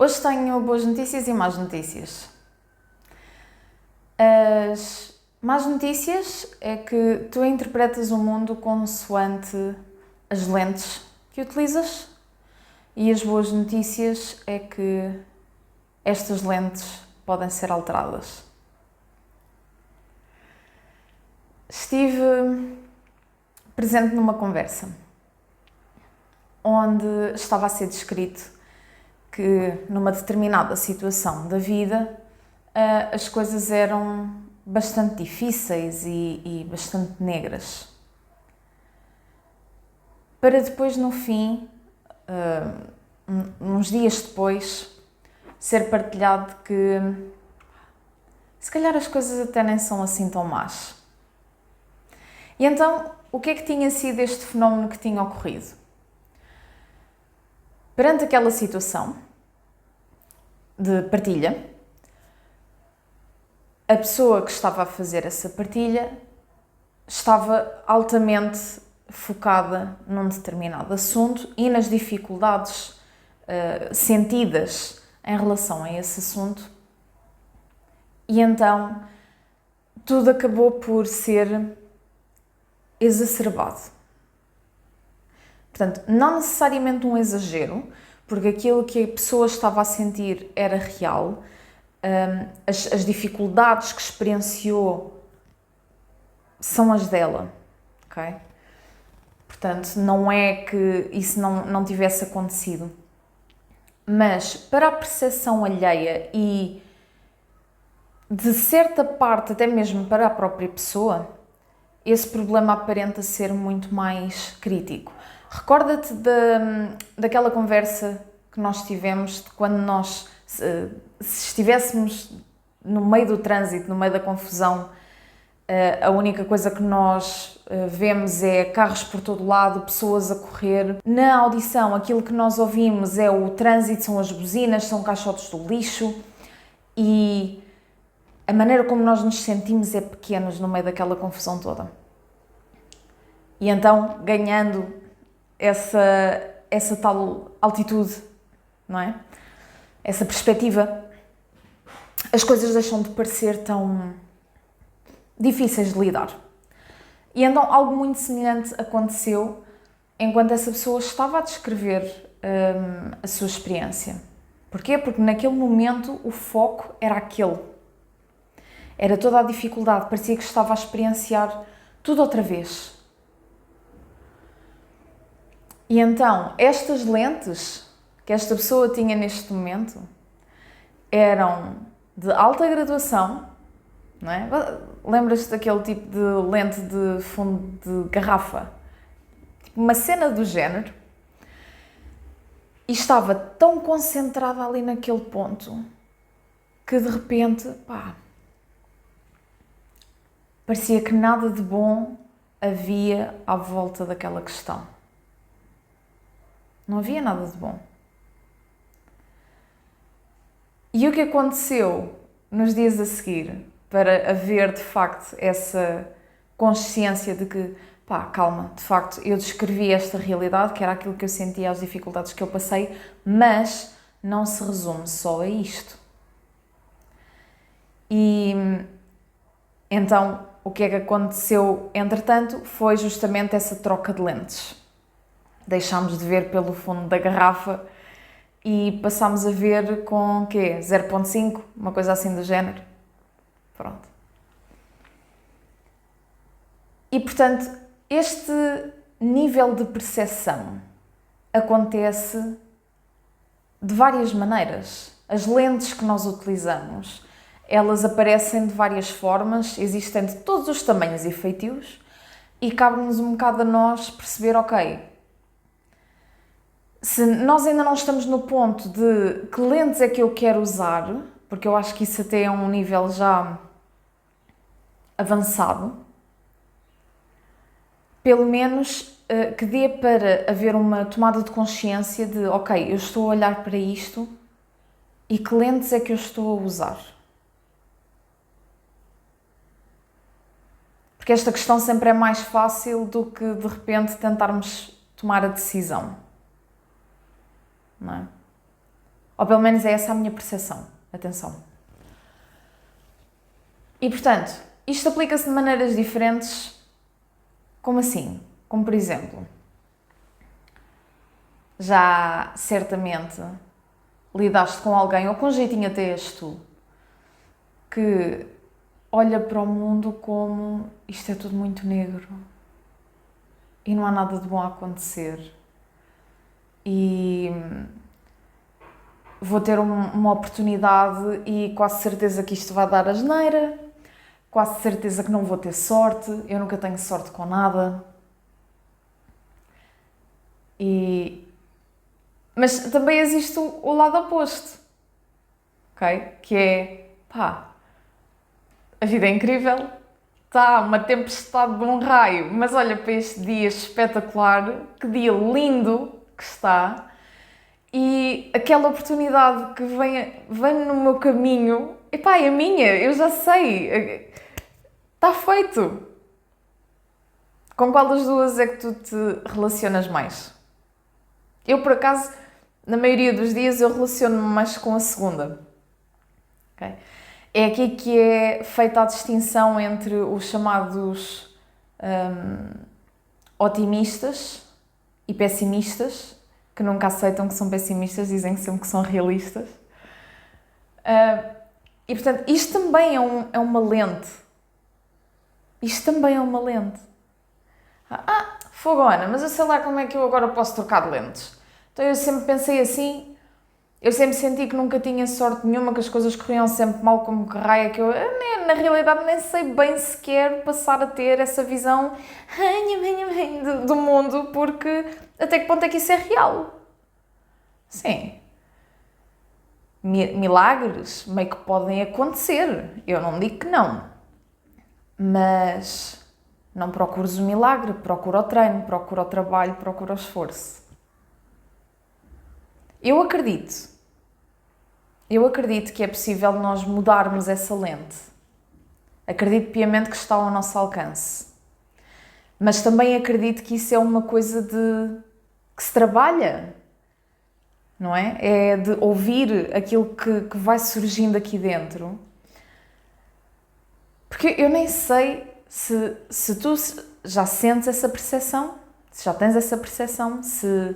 Hoje tenho boas notícias e más notícias. As más notícias é que tu interpretas o mundo consoante as lentes que utilizas, e as boas notícias é que estas lentes podem ser alteradas. Estive presente numa conversa onde estava a ser descrito que numa determinada situação da vida as coisas eram bastante difíceis e bastante negras. Para depois, no fim, uns dias depois, ser partilhado que se calhar as coisas até nem são assim tão más. E então, o que é que tinha sido este fenómeno que tinha ocorrido? Perante aquela situação de partilha, a pessoa que estava a fazer essa partilha estava altamente focada num determinado assunto e nas dificuldades sentidas em relação a esse assunto, e então tudo acabou por ser exacerbado. Portanto, não necessariamente um exagero, porque aquilo que a pessoa estava a sentir era real, as dificuldades que experienciou são as dela, ok? Portanto, não é que isso não tivesse acontecido, mas para a percepção alheia e de certa parte até mesmo para a própria pessoa, esse problema aparenta ser muito mais crítico. Recorda-te daquela conversa que nós tivemos de quando nós, se estivéssemos no meio do trânsito, no meio da confusão, a única coisa que nós vemos é carros por todo lado, pessoas a correr. Na audição, aquilo que nós ouvimos é o trânsito, são as buzinas, são caixotes do lixo, e a maneira como nós nos sentimos é pequenos no meio daquela confusão toda. E então, ganhando essa tal altitude, não é? Essa perspectiva, as coisas deixam de parecer tão difíceis de lidar. E então algo muito semelhante aconteceu enquanto essa pessoa estava a descrever a sua experiência. Porquê? Porque naquele momento o foco era aquele. Era toda a dificuldade, parecia que estava a experienciar tudo outra vez. E então, estas lentes que esta pessoa tinha neste momento eram de alta graduação, não é? Lembras-te daquele tipo de lente de fundo de garrafa? Tipo uma cena do género. E estava tão concentrada ali naquele ponto que de repente, parecia que nada de bom havia à volta daquela questão. Não havia nada de bom. E o que aconteceu nos dias a seguir, para haver de facto essa consciência de que, calma, de facto eu descrevi esta realidade, que era aquilo que eu sentia, as dificuldades que eu passei, mas não se resume só a isto. E então o que é que aconteceu entretanto foi justamente essa troca de lentes. Deixámos de ver pelo fundo da garrafa e passámos a ver com o quê? 0.5? Uma coisa assim do género. Pronto. E portanto, este nível de percepção acontece de várias maneiras. As lentes que nós utilizamos, elas aparecem de várias formas, existem de todos os tamanhos e feitios, e cabe-nos um bocado a nós perceber, ok, se nós ainda não estamos no ponto de que lentes é que eu quero usar, porque eu acho que isso até é um nível já avançado, pelo menos que dê para haver uma tomada de consciência de, ok, eu estou a olhar para isto e que lentes é que eu estou a usar. Porque esta questão sempre é mais fácil do que de repente tentarmos tomar a decisão. Não é? Ou pelo menos é essa a minha percepção. Atenção. E portanto, isto aplica-se de maneiras diferentes. Como assim? Como por exemplo, já certamente lidaste com alguém, ou com jeitinho até és tu, que olha para o mundo como isto é tudo muito negro e não há nada de bom a acontecer e vou ter uma oportunidade e quase certeza que isto vai dar asneira, quase certeza que não vou ter sorte, eu nunca tenho sorte com nada. Mas também existe o lado oposto, ok? Que é, pá, a vida é incrível, está uma tempestade de um raio, mas olha para este dia espetacular, que dia lindo que está, e aquela oportunidade que vem no meu caminho, epá, é minha, eu já sei, está feito. Com qual das duas é que tu te relacionas mais? Eu, por acaso, na maioria dos dias, eu relaciono-me mais com a segunda. Okay? É aqui que é feita a distinção entre os chamados otimistas e pessimistas, que nunca aceitam que são pessimistas, dizem sempre que são realistas. E, portanto, isto também é uma lente. Isto também é uma lente. Fogo, Ana, mas eu sei lá como é que eu agora posso trocar de lentes. Então eu sempre pensei assim, eu sempre senti que nunca tinha sorte nenhuma, que as coisas corriam sempre mal como que raia, que eu na realidade nem sei bem sequer passar a ter essa visão do mundo, porque até que ponto é que isso é real? Sim. Milagres meio que podem acontecer, eu não digo que não, mas não procures o milagre, procura o treino, procura o trabalho, procura o esforço. Eu acredito que é possível nós mudarmos essa lente. Acredito piamente que está ao nosso alcance. Mas também acredito que isso é uma coisa que se trabalha, não é? É de ouvir aquilo que vai surgindo aqui dentro. Porque eu nem sei se tu já sentes essa percepção, se já tens essa percepção, se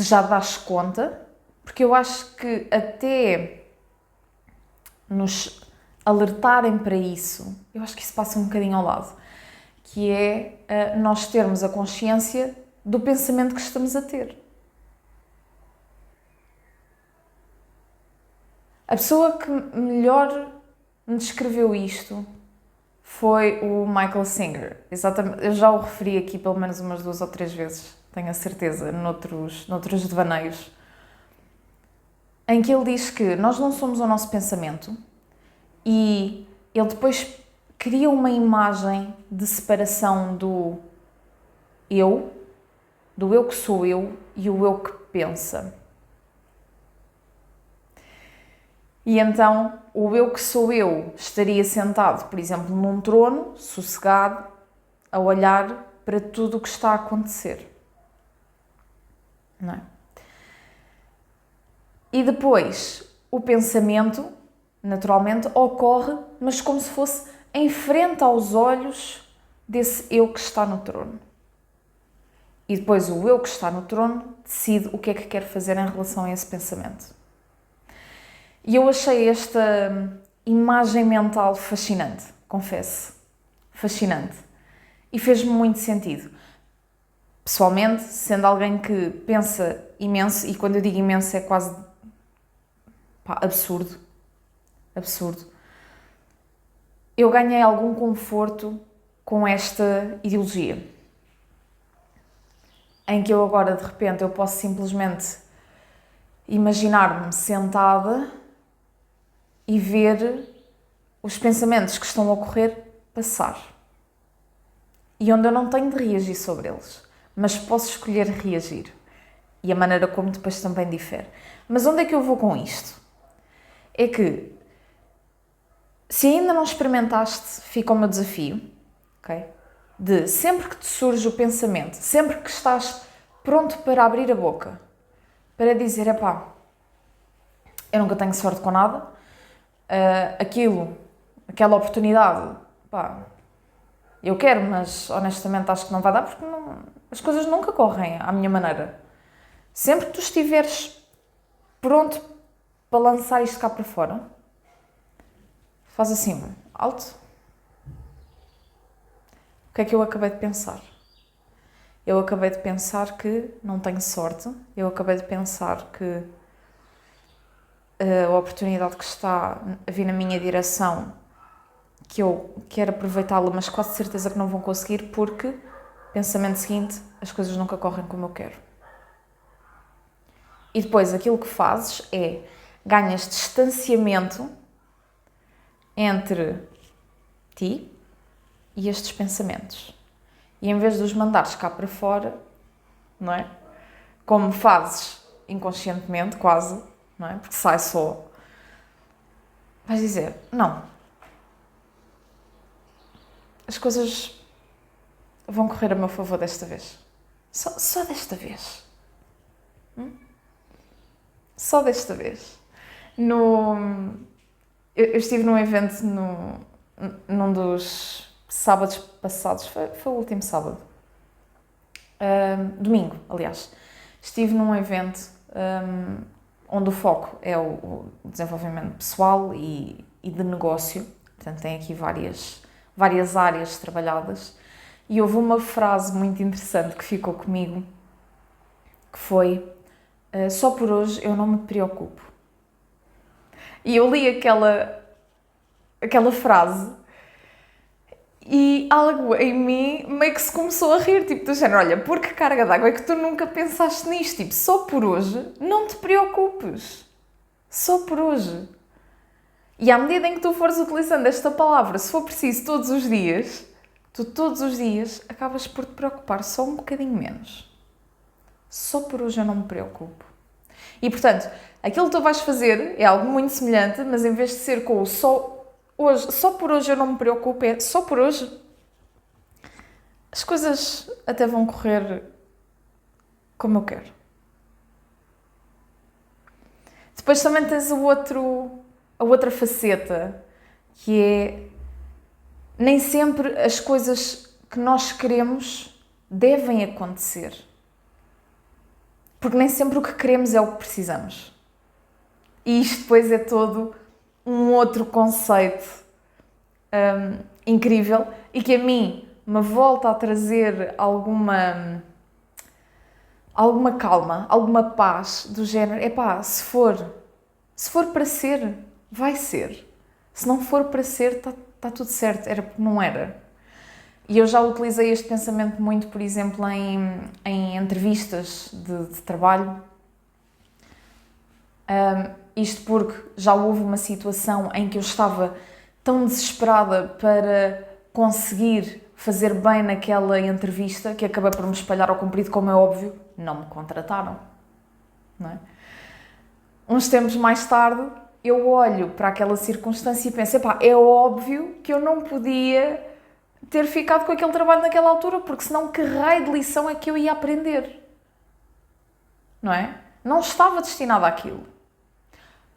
já dás conta, porque eu acho que até nos alertarem para isso, eu acho que isso passa um bocadinho ao lado, que é nós termos a consciência do pensamento que estamos a ter. A pessoa que melhor me descreveu isto foi o Michael Singer. Exatamente, eu já o referi aqui pelo menos umas 2 ou 3 vezes, tenho a certeza, noutros devaneios, em que ele diz que nós não somos o nosso pensamento e ele depois cria uma imagem de separação do eu que sou eu e o eu que pensa. E então, o eu que sou eu estaria sentado, por exemplo, num trono, sossegado, a olhar para tudo o que está a acontecer. Não é? E depois, o pensamento, naturalmente, ocorre, mas como se fosse em frente aos olhos desse eu que está no trono. E depois o eu que está no trono decide o que é que quer fazer em relação a esse pensamento. E eu achei esta imagem mental fascinante, confesso. Fascinante. E fez-me muito sentido. Pessoalmente, sendo alguém que pensa imenso, e quando eu digo imenso é quase absurdo. Absurdo. Eu ganhei algum conforto com esta ideologia. Em que eu agora, de repente, eu posso simplesmente imaginar-me sentada e ver os pensamentos que estão a ocorrer passar. E onde eu não tenho de reagir sobre eles, mas posso escolher reagir. E a maneira como depois também difere. Mas onde é que eu vou com isto? É que, se ainda não experimentaste, fica o meu desafio, ok? De sempre que te surge o pensamento, sempre que estás pronto para abrir a boca, para dizer, epá, eu nunca tenho sorte com nada. Aquela oportunidade, pá, eu quero, mas honestamente acho que não vai dar porque as coisas nunca correm à minha maneira. Sempre que tu estiveres pronto para lançar isto cá para fora, faz assim, alto. O que é que eu acabei de pensar? Eu acabei de pensar que não tenho sorte, eu acabei de pensar que a oportunidade que está a vir na minha direção, que eu quero aproveitá-la, mas quase certeza que não vou conseguir porque, pensamento seguinte, as coisas nunca correm como eu quero. E depois aquilo que fazes é ganhas distanciamento entre ti e estes pensamentos. E em vez de os mandares cá para fora, não é? Como fazes inconscientemente, quase, não é? Porque sai só. Vais dizer, não. As coisas vão correr a meu favor desta vez. Só desta vez. Só desta vez. Eu estive num evento num dos sábados passados, foi o último sábado. Domingo, aliás. Estive num evento onde o foco é o desenvolvimento pessoal e de negócio. Portanto, tem aqui várias áreas trabalhadas. E houve uma frase muito interessante que ficou comigo, que foi: só por hoje eu não me preocupo. E eu li aquela frase e algo em mim meio que se começou a rir, tipo, do género, olha, por que carga d'água é que tu nunca pensaste nisto? Tipo, só por hoje não te preocupes. Só por hoje. E à medida em que tu fores utilizando esta palavra, se for preciso todos os dias, tu todos os dias acabas por te preocupar só um bocadinho menos. Só por hoje eu não me preocupo. E portanto, aquilo que tu vais fazer é algo muito semelhante, mas em vez de ser com o só por hoje eu não me preocupo, é só por hoje. As coisas até vão correr como eu quero. Depois também tens a outra faceta, que é nem sempre as coisas que nós queremos devem acontecer. Porque nem sempre o que queremos é o que precisamos. E isto depois é todo um outro conceito incrível e que a mim me volta a trazer alguma calma, alguma paz do género, epá, se for para ser, vai ser. Se não for para ser, tá tudo certo, era porque não era. E eu já utilizei este pensamento muito, por exemplo, em entrevistas de trabalho. Isto porque já houve uma situação em que eu estava tão desesperada para conseguir fazer bem naquela entrevista que acabei por me espalhar ao comprido, como é óbvio, não me contrataram. Não é? Uns tempos mais tarde, eu olho para aquela circunstância e penso, epá, é óbvio que eu não podia ter ficado com aquele trabalho naquela altura, porque senão que raio de lição é que eu ia aprender? Não é? Não estava destinada àquilo.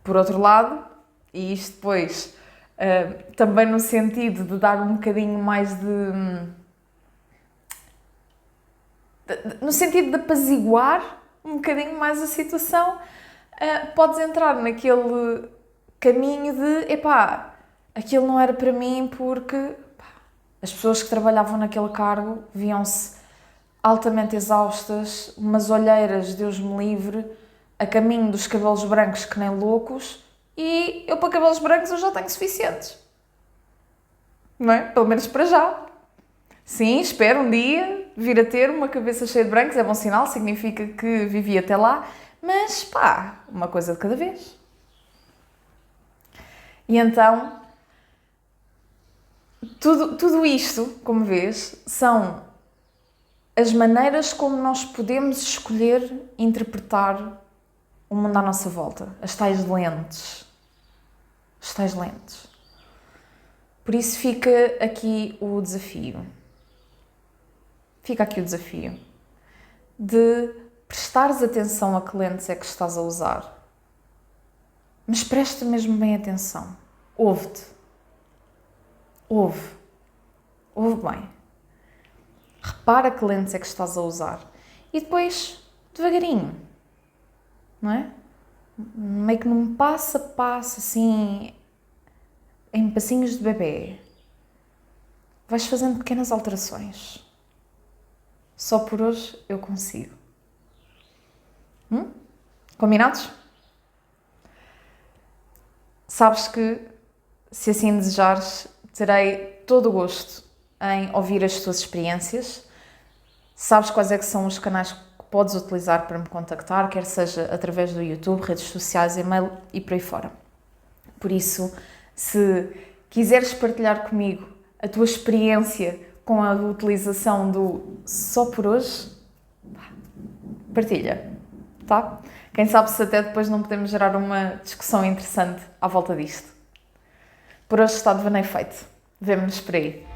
Por outro lado, e isto depois também no sentido de dar um bocadinho mais no sentido de apaziguar um bocadinho mais a situação, podes entrar naquele caminho de, epá, aquilo não era para mim porque as pessoas que trabalhavam naquele cargo viam-se altamente exaustas, umas olheiras, Deus me livre, a caminho dos cabelos brancos que nem loucos, e eu para cabelos brancos eu já tenho suficientes. Não é? Pelo menos para já. Sim, espero um dia vir a ter uma cabeça cheia de brancos, é bom sinal, significa que vivi até lá, mas pá, uma coisa de cada vez. E então, tudo isto, como vês, são as maneiras como nós podemos escolher interpretar o mundo à nossa volta. As tais lentes. As tais lentes. Por isso fica aqui o desafio. Fica aqui o desafio de prestares atenção a que lentes é que estás a usar. Mas presta mesmo bem atenção. Ouve-te. Ouve. Ouve bem. Repara que lentes é que estás a usar. E depois, devagarinho, não é? Meio que num passo a passo, assim, em passinhos de bebê, vais fazendo pequenas alterações. Só por hoje eu consigo. Combinados? Sabes que, se assim desejares, terei todo o gosto em ouvir as tuas experiências. Sabes quais é que são os canais que podes utilizar para me contactar, quer seja através do YouTube, redes sociais, e-mail e por aí fora. Por isso, se quiseres partilhar comigo a tua experiência com a utilização do só por hoje, partilha, tá? Quem sabe se até depois não podemos gerar uma discussão interessante à volta disto. Por hoje está de devaneio feito. Vemo-nos por aí.